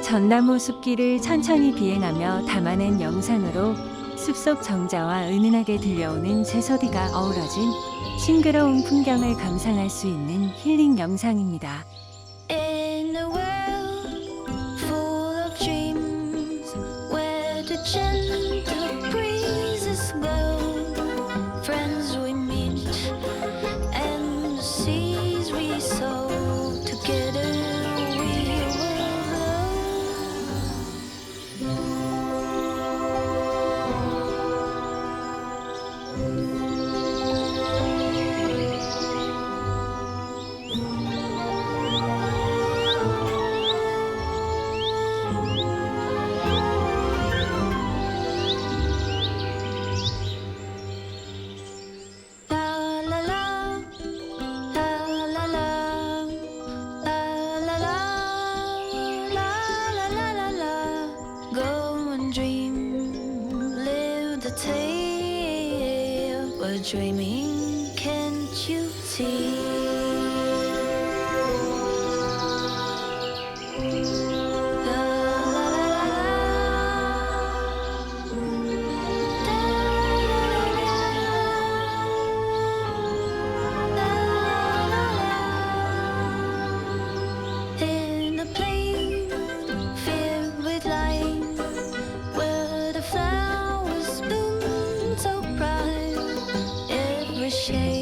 전나무 숲길을 천천히 비행하며 담아낸 영상으로 숲속 정자와 은은하게 들려오는 새소리가 어우러진 싱그러운 풍경을 감상할 수 있는 힐링 영상입니다. In a world full of dreams, where the gentle breezes blow, friends we meet and the seas we sow, together we will grow. La la la, la la la, la la la, la la la la. Go and dream, live the tale. We're dreaming, can't you see? La la la la la. In a plane filled with light, where the flowers bloom so bright, every shade